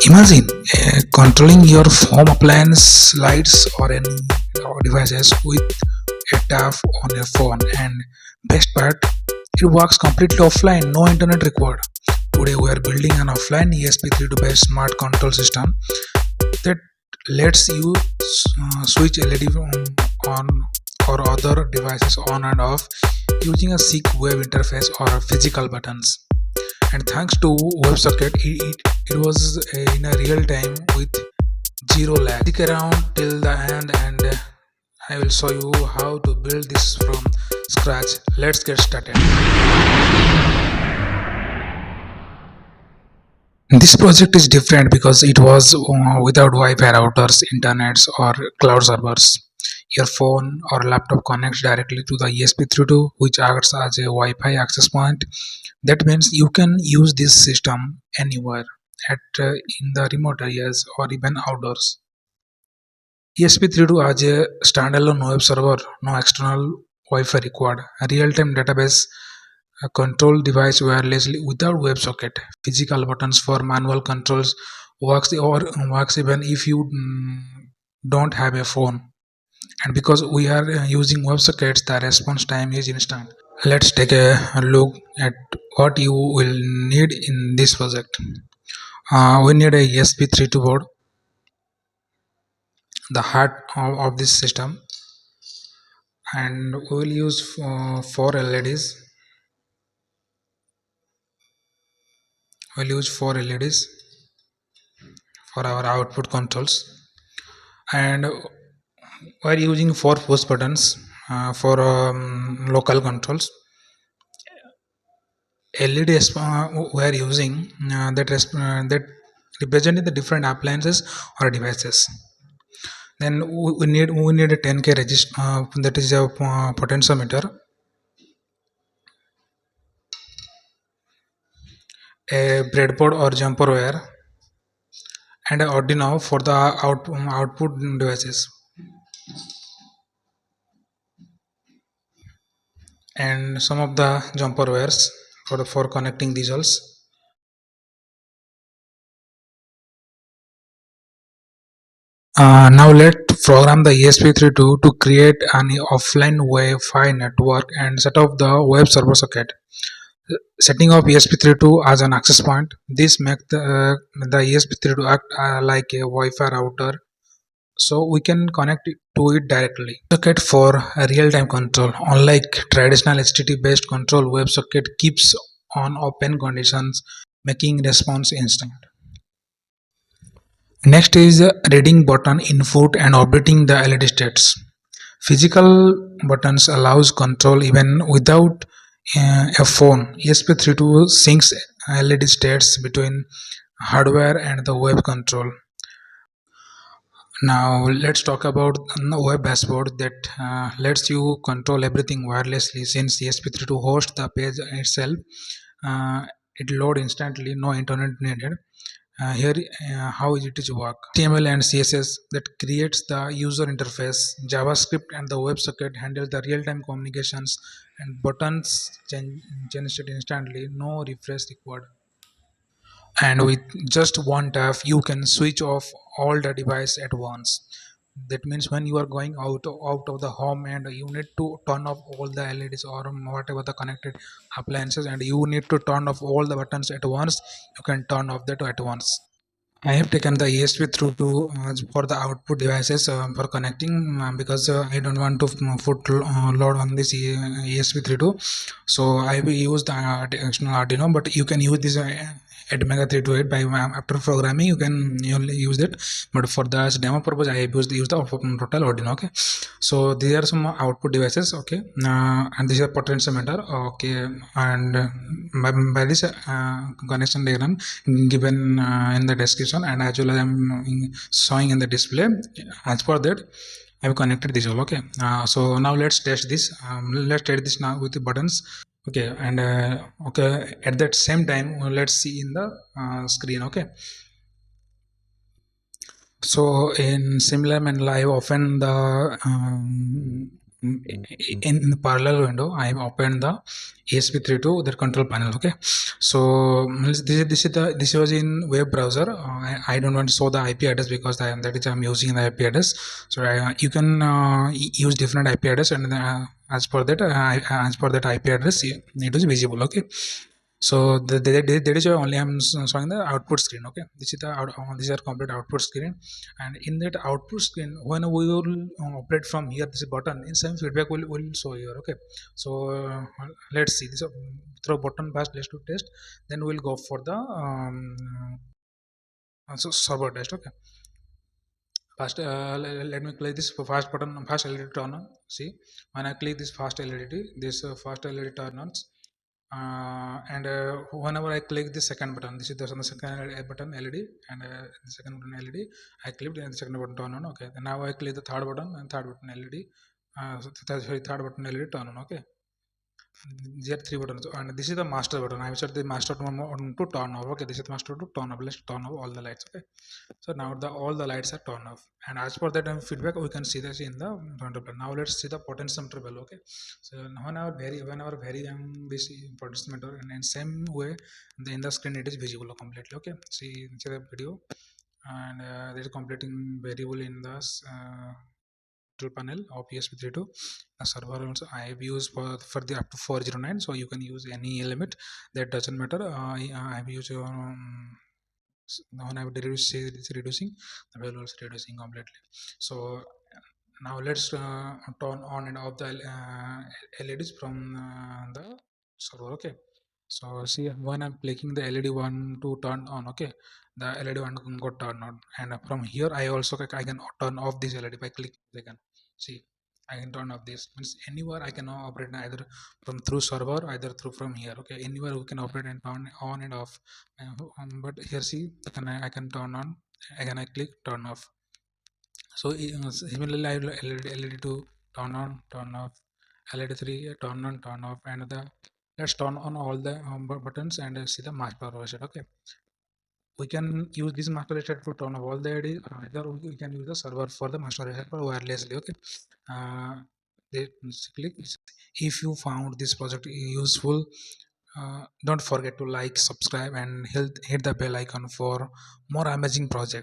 Imagine controlling your home appliance, lights, or any devices with a tap on your phone. And best part, it works completely offline, no internet required. Today we are building an offline ESP32 based smart control system that lets you switch LED on or other devices on and off using a SIG web interface or physical buttons. And thanks to WebSocket, it was in a real time with zero lag. Stick around till the end, and I will show you how to build this from scratch. Let's get started. This project is different because it was without Wi-Fi routers, internets, or cloud servers. Your phone or laptop connects directly to the ESP32, which acts as a Wi-Fi access point. That means you can use this system anywhere, in the remote areas or even outdoors. ESP32 as a standalone web server, no external Wi-Fi required. A real-time database control device wirelessly without WebSocket. Physical buttons for manual controls works even if you don't have a phone. And because we are using WebSockets, the response time is instant. Let's take a look at what you will need in this project. We need a ESP32 board, the heart of this system, and we will use 4 LEDs. We'll use 4 LEDs for our output controls, and we're using 4 push buttons for local controls. LEDs we're using that representing the different appliances or devices. Then we need a 10K resistor, that is a potentiometer, a breadboard or jumper wire, and an Arduino for the output devices, and some of the jumper wires for connecting these holes. Now let's program the ESP32 to create an offline Wi-Fi network and set up the web server socket. Setting up ESP32 as an access point. This makes the ESP32 act like a Wi-Fi router, so we can connect it to it directly. Socket for real-time control. Unlike traditional HTTP based control, WebSocket keeps on open conditions, making response instant. Next is reading button input and updating the LED states. Physical buttons allows control even without a phone. ESP32 syncs LED states between hardware and the web control. Now let's talk about the web dashboard that lets you control everything wirelessly. Since ESP32 hosts the page itself, it loads instantly, no internet needed. Here how it is work. HTML and CSS that creates the user interface. JavaScript and the WebSocket handle the real-time communications, and buttons change it instantly, no refresh required. And with just one tap you can switch off all the device at once. That means when you are going out of the home and you need to turn off all the LEDs or whatever the connected appliances, and you need to turn off all the buttons at once, you can turn off that at once. I have taken the ESP through to for the output devices for connecting, because I don't want to put load on this ESP32, so I will use the external Arduino, but you can use this at Mega 328 by after programming you can only use it, but for the demo purpose I have used the total Arduino. Okay, so these are some output devices. Okay, and this is a potentiometer. Okay, and by this connection diagram given in the description, and as well as I'm showing in the display, as per that I have connected this all. Okay, so now let's test this. Let's test this now with the buttons. Okay, and okay, at that same time let's see in the screen. Okay, so in similar manner I have opened the in the parallel window I have opened the ESP32 the control panel. Okay, so this was in web browser. I don't want to show the IP address because that is I'm using the IP address. So you can use different IP address, and as per that IP address it is visible. Okay, so that is why only I'm showing the output screen. Okay, this is the these are complete output screen, and in that output screen when we will operate from here, this button in some feedback will show here. Okay, so let's see this throw button first, let's do test, then we'll go for the so server test. Okay, first let me click this fast button, fast LED turn on. See, when I click this fast LED, this fast LED turn on, and whenever I click the second button, this is the second button LED, and the second button LED I clicked, and the second button turn on. Okay, and now I click the third button, and third button LED, sorry, third button LED turn on. Okay, there are three buttons, and this is the master button. I have set the master button to turn off. Okay, this is the master to turn off. Let's turn off all the lights. Okay, so now all the lights are turned off, and as per that feedback we can see this in the controller. Now let's see the potentiometer value. Okay, so whenever vary this potentiometer, and in same way in the screen it is visible completely. Okay, see the video, and there is completing variable in the control panel of ESP32. The server also I have used for the up to 409, so you can use any element, that doesn't matter. I have used now I have reducing, the value also reducing completely. So now let's turn on and off the LEDs from the server. Okay, so see, when I'm clicking the LED one to turn on, okay, the LED one got turned on, and from here I also I can turn off this LED by click again. See, I can turn off this, means anywhere I can now operate either from through server, either through from here. Okay, anywhere we can operate and turn on and off. But here see, I can turn on, again I click turn off. So similarly I will LED 2 turn on, turn off, LED 3 turn on, turn off, and the let's turn on all the buttons and see the master reset. Okay, we can use this master reset to turn off all the LED, either we can use the server for the master reset for wirelessly. Okay, uh, click. If you found this project useful, don't forget to like, subscribe, and hit the bell icon for more amazing projects.